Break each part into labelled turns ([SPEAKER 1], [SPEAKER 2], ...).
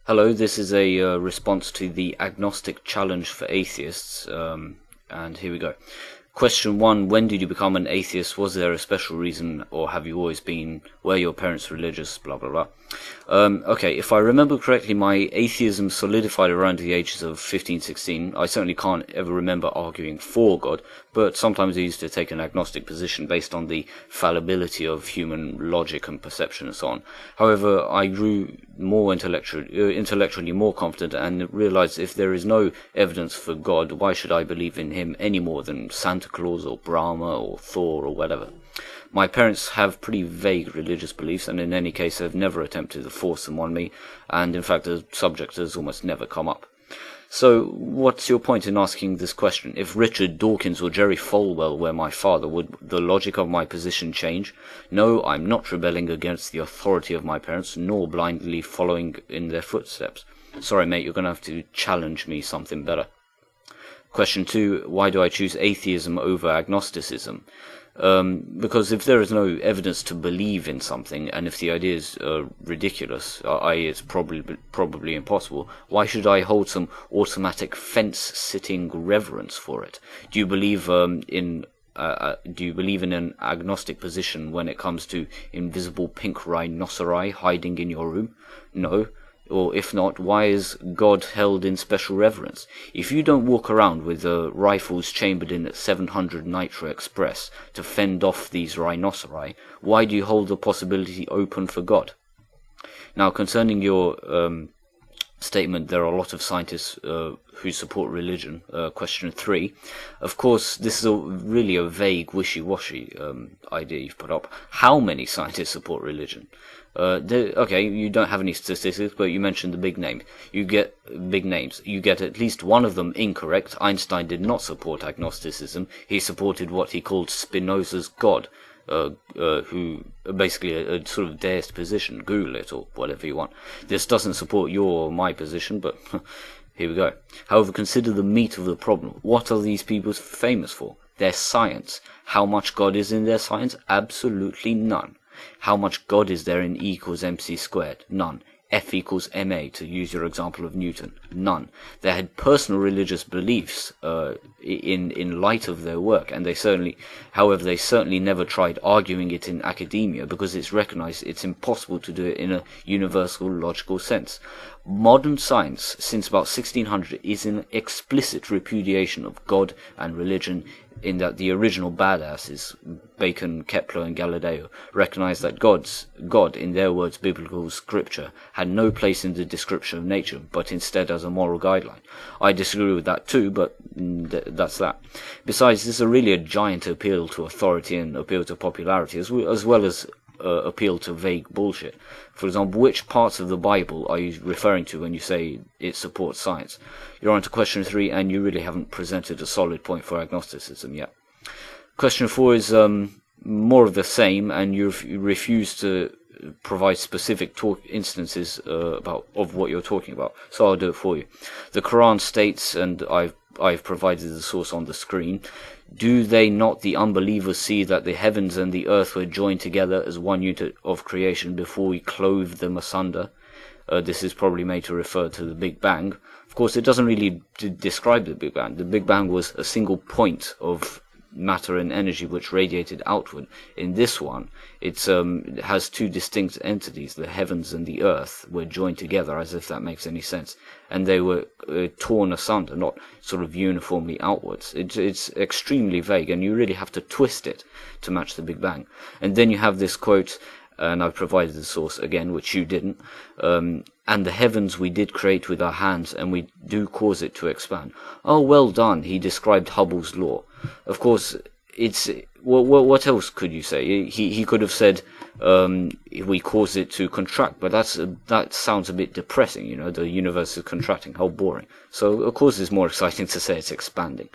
[SPEAKER 1] Hello, this is a response to the Agnostic Challenge for Atheists, and here we go. Question 1, when did you become an atheist? Was there a special reason, or have you always been? Were your parents religious? Blah, blah, blah. Okay, if I remember correctly, my atheism solidified around the ages of 15, 16. I certainly can't ever remember arguing for God, but sometimes I used to take an agnostic position based on the fallibility of human logic and perception and so on. However, I grew more intellectually more confident and realized if there is no evidence for God, why should I believe in him any more than Santa Claus or Brahma or Thor or whatever? My parents have pretty vague religious beliefs, and in any case have never attempted to force them on me, and in fact the subject has almost never come up. So, what's your point in asking this question? If Richard Dawkins or Jerry Falwell were my father, would the logic of my position change? No, I'm not rebelling against the authority of my parents, nor blindly following in their footsteps. Sorry, mate, you're going to have to challenge me something better. Question 2, why do I choose atheism over agnosticism? Because if there is no evidence to believe in something, and if the idea is ridiculous, i.e. it's probably impossible, why should I hold some automatic fence-sitting reverence for it? Do you believe in an agnostic position when it comes to invisible pink rhinoceri hiding in your room? No. Or if not, why is God held in special reverence? If you don't walk around with rifles chambered in at 700 Nitro Express to fend off these rhinoceri, why do you hold the possibility open for God? Now, concerning your statement, there are a lot of scientists who support religion. Question 3. Of course, this is really a vague, wishy-washy idea you've put up. How many scientists support religion? Okay, you don't have any statistics, but you mentioned the big names. You get big names. You get at least one of them incorrect. Einstein did not support agnosticism. He supported what he called Spinoza's God, who basically a sort of deist position. Google it or whatever you want. This doesn't support your or my position, but here we go. However, consider the meat of the problem. What are these people famous for? Their science. How much God is in their science? Absolutely none. How much God is there in E equals mc squared? None. F equals ma, to use your example of Newton? None. They had personal religious beliefs in light of their work, and they certainly never tried arguing it in academia because it's recognized it's impossible to do it in a universal logical sense. Modern science, since about 1600, is an explicit repudiation of God and religion, in that the original badasses, Bacon, Kepler and Galileo, recognized that God, in their words, biblical scripture, had no place in the description of nature, but instead as a moral guideline. I disagree with that too, but that's that. Besides, this is really a giant appeal to authority and appeal to popularity, as well as appeal to vague bullshit. For example, which parts of the Bible are you referring to when you say it supports science? You're on to question 3, and you really haven't presented a solid point for agnosticism yet. Question 4 is more of the same, and you refuse to provide specific instances of what you're talking about. So I'll do it for you. The Quran states, and I've provided the source on the screen, do they not, the unbelievers, see that the heavens and the earth were joined together as one unit of creation before we clove them asunder? This is probably made to refer to the Big Bang. Of course, it doesn't really describe the Big Bang. The Big Bang was a single point of matter and energy which radiated outward. In this one, it has two distinct entities. The heavens and the earth were joined together, as if that makes any sense, and they were torn asunder, not sort of uniformly outwards. It's extremely vague, and you really have to twist it to match the Big Bang. And then you have this quote, and I've provided the source again, which you didn't. And the heavens we did create with our hands, and we do cause it to expand. Oh, well done. He described Hubble's law. Of course, it's what else could you say? He could have said we cause it to contract, but that sounds a bit depressing. You know, the universe is contracting. How boring. So of course, it's more exciting to say it's expanding.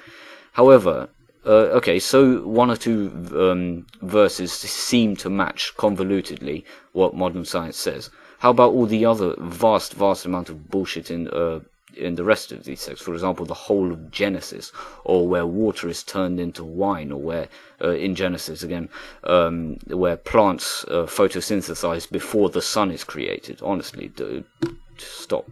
[SPEAKER 1] However, okay, so one or two verses seem to match convolutedly what modern science says. How about all the other vast amount of bullshit in the rest of these texts? For example, the whole of Genesis, or where water is turned into wine, or where, in Genesis again, where plants photosynthesize before the sun is created. Honestly, stop.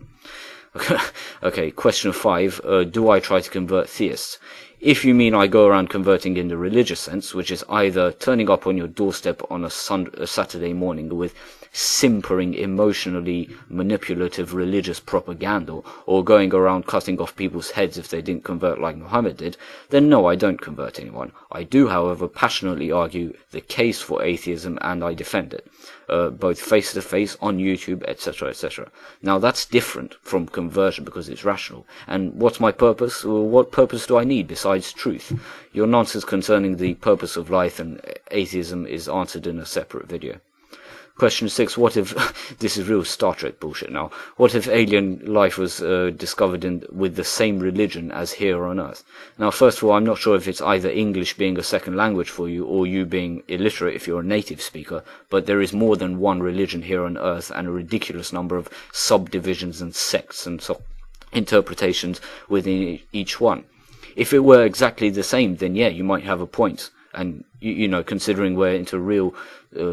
[SPEAKER 1] Okay, question 5. Do I try to convert theists? If you mean I go around converting in the religious sense, which is either turning up on your doorstep on a Saturday morning with simpering, emotionally manipulative religious propaganda, or going around cutting off people's heads if they didn't convert like Muhammad did, then no, I don't convert anyone. I do, however, passionately argue the case for atheism, and I defend it, both face-to-face, on YouTube, etc., etc. Now, that's different from conversion because it's rational. And what's my purpose? Well, what purpose do I need besides truth? Your nonsense concerning the purpose of life and atheism is answered in a separate video. Question 6, what if, this is real Star Trek bullshit now, what if alien life was discovered with the same religion as here on Earth? Now, first of all, I'm not sure if it's either English being a second language for you or you being illiterate if you're a native speaker, but there is more than one religion here on Earth and a ridiculous number of subdivisions and sects and interpretations within each one. If it were exactly the same, then yeah, you might have a point. And, you know, considering we're into real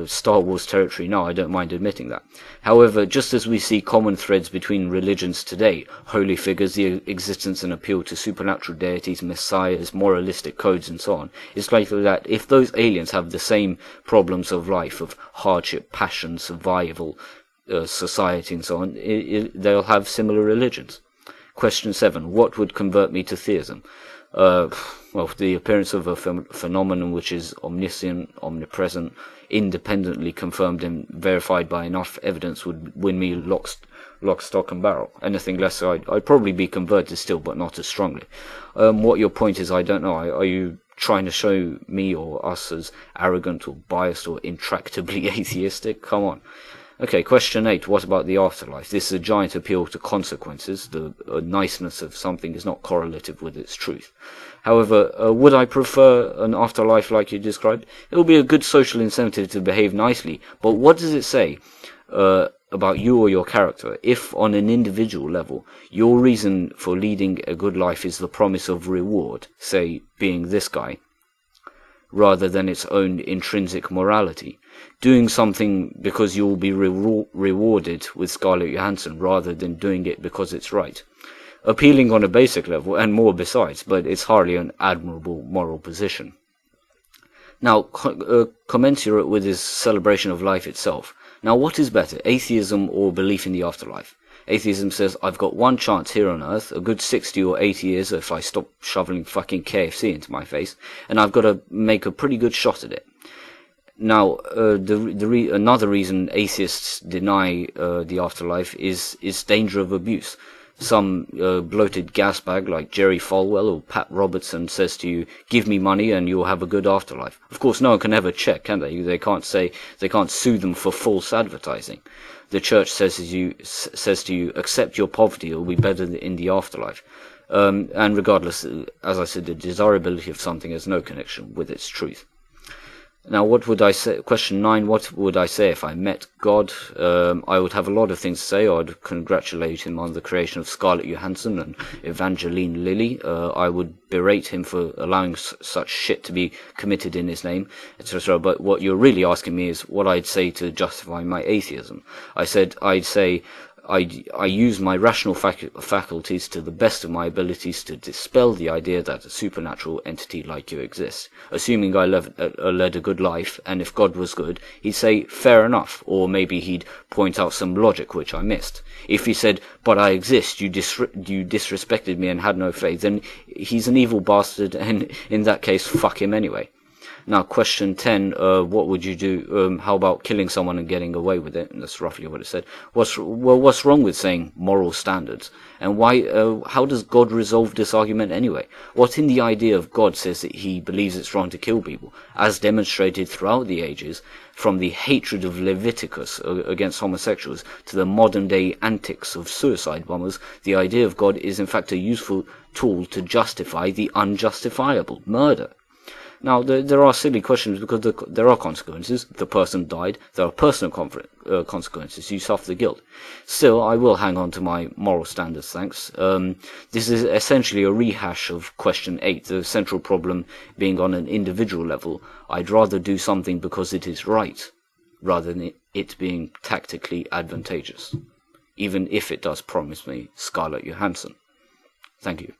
[SPEAKER 1] Star Wars territory now, I don't mind admitting that. However, just as we see common threads between religions today, holy figures, the existence and appeal to supernatural deities, messiahs, moralistic codes, and so on, it's likely that if those aliens have the same problems of life, of hardship, passion, survival, society, and so on, they'll have similar religions. Question 7. What would convert me to theism? Well, the appearance of a phenomenon which is omniscient, omnipresent, independently confirmed and verified by enough evidence would win me lock, stock and barrel. Anything less, I'd probably be converted still, but not as strongly. What your point is, I don't know. Are you trying to show me or us as arrogant or biased or intractably atheistic? Come on. Okay, question 8. What about the afterlife? This is a giant appeal to consequences. The niceness of something is not correlative with its truth. However, would I prefer an afterlife like you described? It will be a good social incentive to behave nicely, but what does it say about you or your character if, on an individual level, your reason for leading a good life is the promise of reward, say, being this guy, rather than its own intrinsic morality? Doing something because you will be rewarded with Scarlett Johansson rather than doing it because it's right. Appealing on a basic level, and more besides, but it's hardly an admirable moral position. Now, commensurate with this celebration of life itself. Now, what is better, atheism or belief in the afterlife? Atheism says, I've got one chance here on Earth, a good 60 or 80 years if I stop shoveling fucking KFC into my face, and I've got to make a pretty good shot at it. Now, another reason atheists deny the afterlife is danger of abuse. Some bloated gasbag like Jerry Falwell or Pat Robertson says to you, give me money and you'll have a good afterlife. Of course, no one can ever check, can they? They can't sue them for false advertising. The church says to you, accept your poverty, it'll be better in the afterlife. And regardless, as I said, the desirability of something has no connection with its truth. Now, what would I say? Question 9, what would I say if I met God? I would have a lot of things to say. I would congratulate him on the creation of Scarlett Johansson and Evangeline Lilly. I would berate him for allowing such shit to be committed in his name, etc. But what you're really asking me is what I'd say to justify my atheism. I'd say I use my rational faculties to the best of my abilities to dispel the idea that a supernatural entity like you exists. Assuming I led a good life, and if God was good, he'd say, fair enough, or maybe he'd point out some logic which I missed. If he said, but I exist, you disrespected me and had no faith, then he's an evil bastard, and in that case, fuck him anyway. Now, question 10, what would you do? How about killing someone and getting away with it? And that's roughly what it said. What's wrong with saying moral standards? And why? How does God resolve this argument anyway? What in the idea of God says that he believes it's wrong to kill people, as demonstrated throughout the ages, from the hatred of Leviticus against homosexuals to the modern-day antics of suicide bombers? The idea of God is in fact a useful tool to justify the unjustifiable, murder. Now, there are silly questions because there are consequences. The person died. There are personal consequences. You suffer the guilt. Still, I will hang on to my moral standards, thanks. This is essentially a rehash of question 8, the central problem being on an individual level. I'd rather do something because it is right, rather than it being tactically advantageous. even if it does promise me Scarlett Johansson. Thank you.